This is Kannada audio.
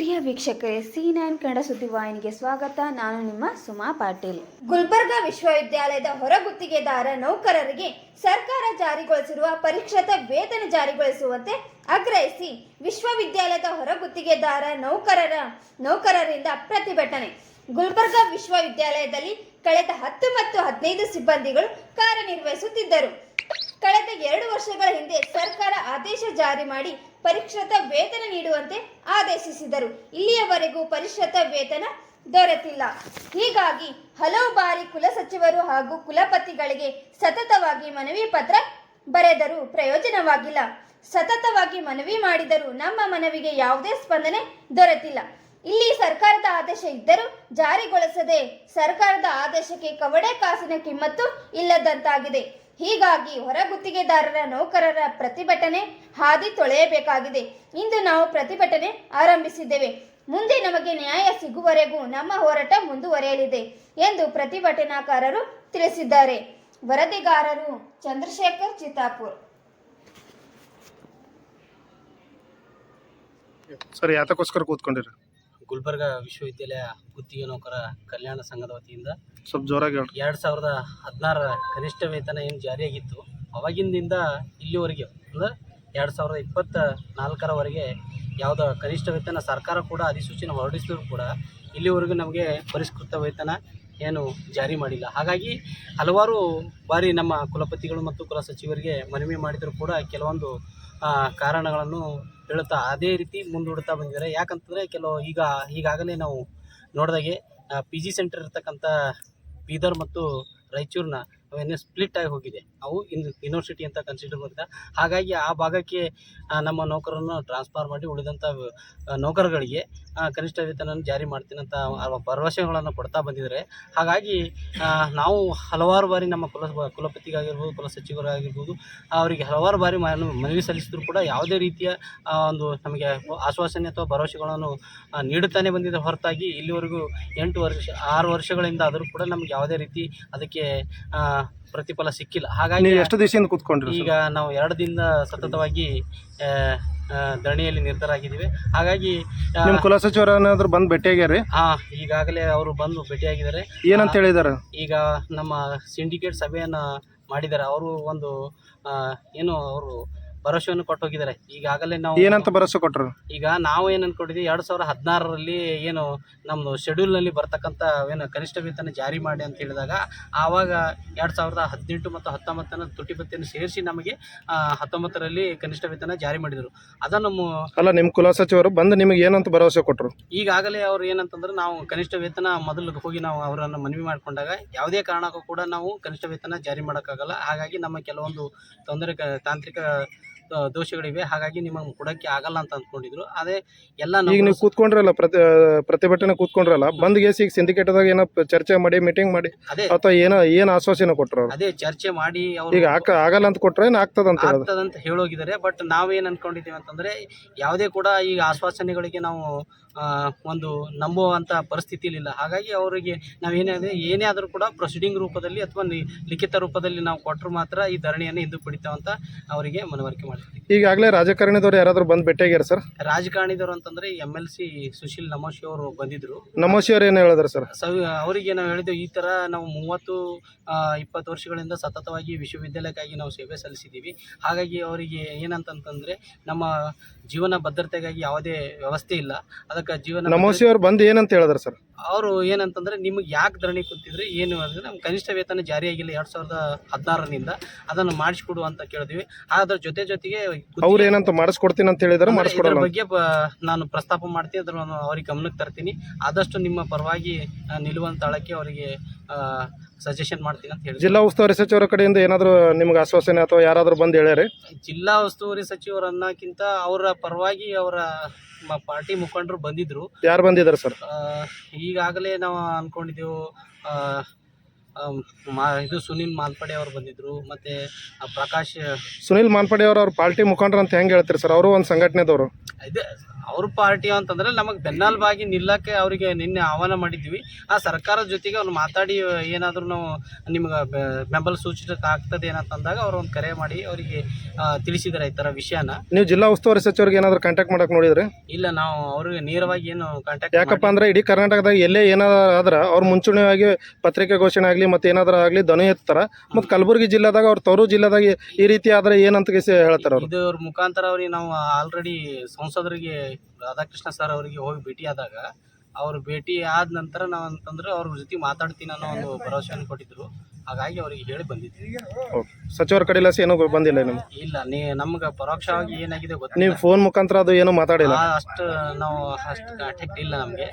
ಪ್ರಿಯ ವೀಕ್ಷಕರೇ, C9 ಕನ್ನಡ ಸುದ್ದಿವಾಹಿನಿಗೆ ಸ್ವಾಗತ. ನಾನು ನಿಮ್ಮ ಸುಮಾ ಪಾಟೀಲ್. ಗುಲ್ಬರ್ಗ ವಿಶ್ವವಿದ್ಯಾಲಯದ ಹೊರಗುತ್ತಿಗೆದಾರ ನೌಕರರಿಗೆ ಸರ್ಕಾರ ಜಾರಿಗೊಳಿಸಿರುವ ಪರಿಷ್ಕೃತ ವೇತನ ಜಾರಿಗೊಳಿಸುವಂತೆ ಆಗ್ರಹಿಸಿ ವಿಶ್ವವಿದ್ಯಾಲಯದ ಹೊರಗುತ್ತಿಗೆದಾರ ನೌಕರರಿಂದ ಪ್ರತಿಭಟನೆ. ಗುಲ್ಬರ್ಗ ವಿಶ್ವವಿದ್ಯಾಲಯದಲ್ಲಿ ಕಳೆದ 10 ಮತ್ತು 15 ಸಿಬ್ಬಂದಿಗಳು ಕಾರ್ಯನಿರ್ವಹಿಸುತ್ತಿದ್ದರು. ಕಳೆದ 2 ವರ್ಷಗಳ ಹಿಂದೆ ಸರ್ಕಾರ ಆದೇಶ ಜಾರಿ ಮಾಡಿ ಪರಿಷ್ಕೃತ ವೇತನ ನೀಡುವಂತೆ ಆದೇಶಿಸಿದರು. ಇಲ್ಲಿಯವರೆಗೂ ಪರಿಷ್ಕೃತ ವೇತನ ದೊರೆತಿಲ್ಲ. ಹೀಗಾಗಿ ಹಲವು ಬಾರಿ ಕುಲಸಚಿವರು ಹಾಗೂ ಕುಲಪತಿಗಳಿಗೆ ಸತತವಾಗಿ ಮನವಿ ಪತ್ರ ಬರೆದರೂ ಪ್ರಯೋಜನವಾಗಿಲ್ಲ. ಸತತವಾಗಿ ಮನವಿ ಮಾಡಿದರೂ ನಮ್ಮ ಮನವಿಗೆ ಯಾವುದೇ ಸ್ಪಂದನೆ ದೊರೆತಿಲ್ಲ. ಇಲ್ಲಿ ಸರ್ಕಾರದ ಆದೇಶ ಇದ್ದರೂ ಜಾರಿಗೊಳಿಸದೆ ಸರ್ಕಾರದ ಆದೇಶಕ್ಕೆ ಕವಡೆ ಕಾಸಿನ ಕಿಮ್ಮತ್ತು ಇಲ್ಲದಂತಾಗಿದೆ. ಹೀಗಾಗಿ ಹೊರಗುತ್ತಿಗೆದಾರರ ನೌಕರರ ಪ್ರತಿಭಟನೆ ಹಾದಿ ತೊಳೆಯಬೇಕಾಗಿದೆ. ಇಂದು ನಾವು ಪ್ರತಿಭಟನೆ ಆರಂಭಿಸಿದ್ದೇವೆ. ಮುಂದೆ ನಮಗೆ ನ್ಯಾಯ ಸಿಗುವವರೆಗೂ ನಮ್ಮ ಹೋರಾಟ ಮುಂದುವರಿಯಲಿದೆ ಎಂದು ಪ್ರತಿಭಟನಾಕಾರರು ತಿಳಿಸಿದ್ದಾರೆ. ವರದಿಗಾರರು ಚಂದ್ರಶೇಖರ್ ಚಿತ್ತಾಪುರ್. ಸರ್, ಯಾತಕ್ಕೋಸ್ಕರ ಕೂತ್ಕೊಂಡಿರಿ? ಗುಲ್ಬರ್ಗ ವಿಶ್ವವಿದ್ಯಾಲಯ ಗುತ್ತಿಗೆ ನೌಕರ ಕಲ್ಯಾಣ ಸಂಘದ ವತಿಯಿಂದ ಸ್ವಲ್ಪ ಜೋರಾಗಿ ಹೇಳಿ. 2016 ಕನಿಷ್ಠ ವೇತನ ಏನು ಜಾರಿಯಾಗಿತ್ತು, ಅವಾಗಿಂದ ಇಲ್ಲಿವರೆಗೆ ಅಂದರೆ 2024ರವರೆಗೆ ಯಾವುದೋ ಕನಿಷ್ಠ ವೇತನ ಸರ್ಕಾರ ಕೂಡ ಅಧಿಸೂಚನೆ ಹೊರಡಿಸಿದ್ರು ಕೂಡ ಇಲ್ಲಿವರೆಗೂ ನಮಗೆ ಪರಿಷ್ಕೃತ ವೇತನ ಏನು ಜಾರಿ ಮಾಡಿಲ್ಲ. ಹಾಗಾಗಿ ಹಲವಾರು ಬಾರಿ ನಮ್ಮ ಕುಲಪತಿಗಳು ಮತ್ತು ಕುಲ ಸಚಿವರಿಗೆ ಮನವಿ ಮಾಡಿದರೂ ಕೂಡ ಕೆಲವೊಂದು ಕಾರಣಗಳನ್ನು ಹೇಳುತ್ತಾ ಅದೇ ರೀತಿ ಮುಂದೂಡುತ್ತಾ ಬಂದಿದ್ದಾರೆ. ಯಾಕಂತಂದರೆ ಈಗಾಗಲೇ ನಾವು ನೋಡಿದಾಗೆ PG ಸೆಂಟರ್ ಇರ್ತಕ್ಕಂಥ ಬೀದರ್ ಮತ್ತು ರಾಯಚೂರಿನ ಅವೇನೇ ಸ್ಪ್ಲಿಟ್ ಆಗಿ ಹೋಗಿದೆ. ಅವು ಯೂನಿವರ್ಸಿಟಿ ಅಂತ ಕನ್ಸಿಡರ್ ಮಾಡಿದೆ. ಹಾಗಾಗಿ ಆ ಭಾಗಕ್ಕೆ ನಮ್ಮ ನೌಕರರನ್ನು ಟ್ರಾನ್ಸ್ಫರ್ ಮಾಡಿ ಉಳಿದಂಥ ನೌಕರಗಳಿಗೆ ಕನಿಷ್ಠ ವೇತನ ಜಾರಿ ಮಾಡ್ತೀನಿ ಅಂತ ಭರವಸೆಗಳನ್ನು ಕೊಡ್ತಾ ಬಂದಿದ್ದಾರೆ. ಹಾಗಾಗಿ ನಾವು ಹಲವಾರು ಬಾರಿ ನಮ್ಮ ಕುಲಪತಿಗಾಗಿರ್ಬೋದು, ಕುಲ ಸಚಿವರಾಗಿರ್ಬೋದು, ಅವರಿಗೆ ಹಲವಾರು ಬಾರಿ ಮನವಿ ಸಲ್ಲಿಸಿದ್ರು ಕೂಡ ಯಾವುದೇ ರೀತಿಯ ಒಂದು ನಮಗೆ ಆಶ್ವಾಸನೆ ಅಥವಾ ಭರವಸೆಗಳನ್ನು ನೀಡುತ್ತಾನೆ ಬಂದಿದ್ದ ಹೊರತಾಗಿ ಇಲ್ಲಿವರೆಗೂ 6 ವರ್ಷಗಳಿಂದ ಆದರೂ ಕೂಡ ನಮಗೆ ಯಾವುದೇ ರೀತಿ ಅದಕ್ಕೆ ಪ್ರತಿಫಲ ಸಿಕ್ಕಿಲ್ಲ. ಹಾಗಾಗಿ ಎಷ್ಟು ದಿವಸದಿಂದ ಕೂತ್ಕೊಂಡ್ರಿ? ಈಗ ನಾವು 2 ದಿನದಿಂದ ಸತತವಾಗಿ ಧರಣಿಯಲ್ಲಿ ನಿರತರಾಗಿದ್ದೀವಿ. ಹಾಗಾಗಿ ನಿಮ್ಮ ಕುಲ ಸಚಿವರು ಏನಾದ್ರು ಬಂದು ಭೇಟಿಯಾಗ್ಯಾರಿ? ಈಗಾಗಲೇ ಅವರು ಬಂದು ಭೇಟಿಯಾಗಿದ್ದಾರೆ. ಏನಂತ ಹೇಳಿದಾರೆ? ಈಗ ನಮ್ಮ ಸಿಂಡಿಕೇಟ್ ಸಭೆಯನ್ನು ಮಾಡಿದ್ದಾರೆ. ಅವರು ಒಂದು ಅವರು ಭರವಸೆಯನ್ನು ಕೊಟ್ಟು ಹೋಗಿದ್ದಾರೆ. ಈಗಾಗಲೇ ನಾವು ಏನಂತ ಭರವಸೆ ಕೊಟ್ಟರು? ಈಗ ನಾವು ಏನು ಅಂದ್ಕೊಂಡಿದ್ದೀವಿ, 2016ರಲ್ಲಿ ಏನು ನಮ್ಮದು ಶೆಡ್ಯೂಲ್ನಲ್ಲಿ ಬರ್ತಕ್ಕಂಥ ಏನು ಕನಿಷ್ಠ ವೇತನ ಜಾರಿ ಮಾಡಿ ಅಂತ ಹೇಳಿದಾಗ ಆವಾಗ 2018 ಮತ್ತು 19 ತುಟಿ ಭತ್ಯೆಯನ್ನು ಸೇರಿಸಿ ನಮಗೆ 19ರಲ್ಲಿ ಕನಿಷ್ಠ ವೇತನ ಜಾರಿ ಮಾಡಿದರು. ಅದನ್ನು ಅಲ್ಲ, ನಿಮ್ಮ ಕುಲ ಸಚಿವರು ಬಂದು ನಿಮಗೆ ಏನಂತ ಭರವಸೆ ಕೊಟ್ಟರು? ಈಗಾಗಲೇ ಅವ್ರು ಏನಂತಂದ್ರೆ, ನಾವು ಕನಿಷ್ಠ ವೇತನ ಮೊದಲು ಹೋಗಿ ನಾವು ಅವರನ್ನು ಮನವಿ ಮಾಡಿಕೊಂಡಾಗ ಯಾವುದೇ ಕಾರಣಕ್ಕೂ ಕೂಡ ನಾವು ಕನಿಷ್ಠ ವೇತನ ಜಾರಿ ಮಾಡೋಕ್ಕಾಗಲ್ಲ. ಹಾಗಾಗಿ ನಮ್ಮ ಕೆಲವೊಂದು ತಾಂತ್ರಿಕ ದೋಷಗಳಿವೆ. ಹಾಗಾಗಿ ನಿಮಗೆ ಕೊಡೋಕ್ಕೆ ಆಗಲ್ಲ ಅಂತ ಅಂದ್ಕೊಂಡಿದ್ರು. ಅದೇ ಎಲ್ಲ ಈಗ ನೀವು ಕೂತ್ಕೊಂಡ್ರಲ್ಲ, ಪ್ರತಿಭಟನೆ ಕೂತ್ಕೊಂಡ್ರಲ್ಲ, ಬಂದ್ ಗೇಸಿ ಈಗ ಸಿಂಡಿಕೇಟ್ದಾಗ ಏನೋ ಚರ್ಚೆ ಮಾಡಿ ಮೀಟಿಂಗ್ ಮಾಡಿ ಅದೇ ಅಥವಾ ಏನು ಆಶ್ವಾಸನೆ ಕೊಟ್ಟರು? ಅದೇ ಚರ್ಚೆ ಮಾಡಿ ಅವರು ಈಗ ಆಗಲ್ಲ ಅಂತ ಕೊಟ್ರೆ ಆಗ್ತದಂತ ಹೇಳೋಗಿದ್ದಾರೆ. ಬಟ್ ನಾವೇನು ಅಂದ್ಕೊಂಡಿದ್ದೀವಿ ಅಂತಂದರೆ, ಯಾವುದೇ ಕೂಡ ಈಗ ಆಶ್ವಾಸನೆಗಳಿಗೆ ನಾವು ಒಂದು ನಂಬುವಂಥ ಪರಿಸ್ಥಿತಿಲಿಲ್ಲ. ಹಾಗಾಗಿ ಅವರಿಗೆ ಏನೇ ಆದರೂ ಕೂಡ ಪ್ರೊಸೀಡಿಂಗ್ ರೂಪದಲ್ಲಿ ಅಥವಾ ಲಿಖಿತ ರೂಪದಲ್ಲಿ ನಾವು ಕೊಟ್ಟರು ಮಾತ್ರ ಈ ಧರಣಿಯನ್ನು ಹಿಂದೆ ಪಡಿತಾವಂತ ಅವರಿಗೆ ಮನವರಿಕೆ ಮಾಡ್ತೀವಿ. ಈಗಾಗಲೇ ರಾಜಕಾರಣಿದವರು ಯಾರಾದರೂ ಬಂದು ಭೇಟಿಯಾಗ್ಯಾರ ಸರ್? ರಾಜಕಾರಣಿದವರು ಅಂತಂದರೆ MLC ಸುಶೀಲ್ ನಮೋಶಿ ಅವರು ಬಂದಿದ್ದರು. ನಮೋಶಿ ಅವ್ರು ಏನು ಹೇಳಿದ್ರು ಸರ್? ಅವರಿಗೆ ನಾವು ಹೇಳಿದ್ದೆವು, ಈ ಥರ ನಾವು 30-20 ವರ್ಷಗಳಿಂದ ಸತತವಾಗಿ ವಿಶ್ವವಿದ್ಯಾಲಯಕ್ಕಾಗಿ ನಾವು ಸೇವೆ ಸಲ್ಲಿಸಿದ್ದೀವಿ. ಹಾಗಾಗಿ ಅವರಿಗೆ ಏನಂತಂತಂದರೆ, ನಮ್ಮ ಜೀವನ ಭದ್ರತೆಗಾಗಿ ಯಾವುದೇ ವ್ಯವಸ್ಥೆ ಇಲ್ಲ. ಅದಕ್ಕೆ ನಮೋಶಿ ಅವ್ರು ಬಂದು ಏನಂತ ಹೇಳಿದ್ರು ಸರ್? ಅವರು ಏನಂತಂದ್ರೆ, ನಿಮಗೆ ಯಾಕೆ ಧರಣಿ ಕೂತಿದ್ರೆ ಏನು ಅಂದರೆ, ನಮ್ಮ ಕನಿಷ್ಠ ವೇತನ ಜಾರಿಯಾಗಿಲ್ಲ 2016ರಿಂದ, ಅದನ್ನು ಮಾಡಿಸ್ಕೊಡು ಅಂತ ಕೇಳಿದ್ವಿ. ಅದರ ಜೊತೆಗೆ ಅವ್ರು ಏನಂತ ಮಾಡಿಸ್ಕೊಡ್ತೀನಿ ಅಂತ ಹೇಳಿದ್ರೆ ಮಾಡಿಸ್ಕೊಡೋದ್ರ ಬಗ್ಗೆ ನಾನು ಪ್ರಸ್ತಾಪ ಮಾಡ್ತೀನಿ, ಅದನ್ನು ಅವ್ರಿಗೆ ಗಮನಕ್ಕೆ ತರ್ತೀನಿ. ಆದಷ್ಟು ನಿಮ್ಮ ಪರವಾಗಿ ನಿಲ್ಲುವಂತ ತಾಳಕ್ಕೆ ಅವರಿಗೆ ಸಜೆಷನ್ ಮಾಡ್ತೀನಿ ಅಂತ ಹೇಳಿ. ಜಿಲ್ಲಾ ಉಸ್ತುವಾರಿ ಸಚಿವರ ಕಡೆಯಿಂದ ಏನಾದರೂ ನಿಮ್ಗೆ ಆಶ್ವಾಸನೆ ಅಥವಾ ಯಾರಾದರೂ ಬಂದು ಹೇಳ್ಯಾರೆ? ಜಿಲ್ಲಾ ಉಸ್ತುವಾರಿ ಸಚಿವರು ಅನ್ನೋಕ್ಕಿಂತ ಅವರ ಪರವಾಗಿ ಅವರ ಪಾರ್ಟಿ ಮುಖಂಡರು ಬಂದಿದ್ರು. ಯಾರು ಬಂದಿದ್ದಾರೆ ಸರ್? ಈಗಾಗಲೇ ನಾವು ಅಂದ್ಕೊಂಡಿದ್ದೆವು, ಇದು ಸುನಿಲ್ ಮಾಲ್ಪಡೆ ಅವರು ಬಂದಿದ್ದರು, ಮತ್ತು ಪ್ರಕಾಶ್ ಸುನಿಲ್ ಮಾನ್ಪಡೆ ಅವ್ರ ಪಾರ್ಟಿ ಮುಖಂಡರು ಅಂತ ಹೆಂಗೆ ಹೇಳ್ತೀರಿ ಸರ್? ಅವರು ಒಂದು ಸಂಘಟನೆದವರು. ಇದೆ ಅವ್ರ ಪಾರ್ಟಿ ಅಂತಂದರೆ ನಮಗೆ ಬೆನ್ನೆಲುಬಾಗಿ ನಿಲ್ಲಕ್ಕೆ ಅವರಿಗೆ ನಿನ್ನೆ ಆಹ್ವಾನ ಮಾಡಿದ್ವಿ. ಆ ಸರ್ಕಾರದ ಜೊತೆಗೆ ಅವ್ರು ಮಾತಾಡಿ ಏನಾದರೂ ನಾವು ನಿಮ್ಗೆ ಬೆಂಬಲ ಸೂಚಿಸಕ್ಕೆ ಆಗ್ತದೆ ಏನಂತಂದಾಗ ಅವ್ರು ಒಂದು ಕರೆ ಮಾಡಿ ಅವರಿಗೆ ತಿಳಿಸಿದ್ದಾರೆ ಈ ಥರ ವಿಷಯನ. ನೀವು ಜಿಲ್ಲಾ ಉಸ್ತುವಾರಿ ಸಚಿವರಿಗೆ ಏನಾದರೂ ಕಾಂಟ್ಯಾಕ್ಟ್ ಮಾಡಕ್ಕೆ ನೋಡಿದ್ರಿ? ಇಲ್ಲ, ನಾವು ಅವ್ರಿಗೆ ನೇರವಾಗಿ ಏನು ಕಾಂಟ್ಯಾಕ್ಟ್ ಯಾಕಪ್ಪ ಅಂದ್ರೆ ಇಡೀ ಕರ್ನಾಟಕದಾಗ ಎಲ್ಲೇ ಏನಾದ್ರೂ ಅವ್ರು ಮುಂಚೂಣಿಯಾಗಿ ಪತ್ರಿಕೆ ಘೋಷಣೆ ಆಗಲಿ ಮತ್ತು ಏನಾದರೂ ಆಗಲಿ ಧ್ವನಿ ಎತ್ತರ. ಮತ್ತು ಕಲಬುರಗಿ ಜಿಲ್ಲೆದಾಗ ಅವ್ರ ತವರು ಜಿಲ್ಲೆದಾಗ ಈ ರೀತಿ ಆದರೆ ಏನಂತ ಹೇಳ್ತಾರೆ ಅವರು? ಇದ್ರ ಮುಖಾಂತರ ಅವ್ರಿಗೆ ನಾವು ಆಲ್ರೆಡಿ ಸಂಸದರಿಗೆ ರಾಧಾಕೃಷ್ಣ ಸರ್ ಅವರಿಗೆ ಹೋಗಿ ಭೇಟಿ ಆದಾಗ ಅವ್ರು ಭೇಟಿ ಆದ ನಂತರ ನಾವು ಅಂತಂದ್ರೆ ಅವ್ರ ಜೊತೆ ಮಾತಾಡ್ತೀನಿ ಅನ್ನೋ ಒಂದು ಭರವಸೆಯನ್ನು ಕೊಟ್ಟಿದ್ರು. ಹಾಗಾಗಿ ಅವರಿಗೆ ಹೇಳಿ ಬಂದಿದ್ವಿ. ಸಚಿವರ ಕಡೆಲ್ಲ ಏನೂ ಬಂದಿಲ್ಲ ನಿಮ್ಗೆ? ಇಲ್ಲ, ನಮ್ಗೆ ಪರೋಕ್ಷವಾಗಿ ಏನಾಗಿದೆ ಗೊತ್ತಿಲ್ಲ. ನೀವು ಫೋನ್ ಮುಖಾಂತರ ಅದು ಏನೂ ಮಾತಾಡಿಲ್ಲ? ಅಷ್ಟು ನಾವು ಕಾಂಟ್ಯಾಕ್ಟ್ ಇಲ್ಲ ನಮಗೆ.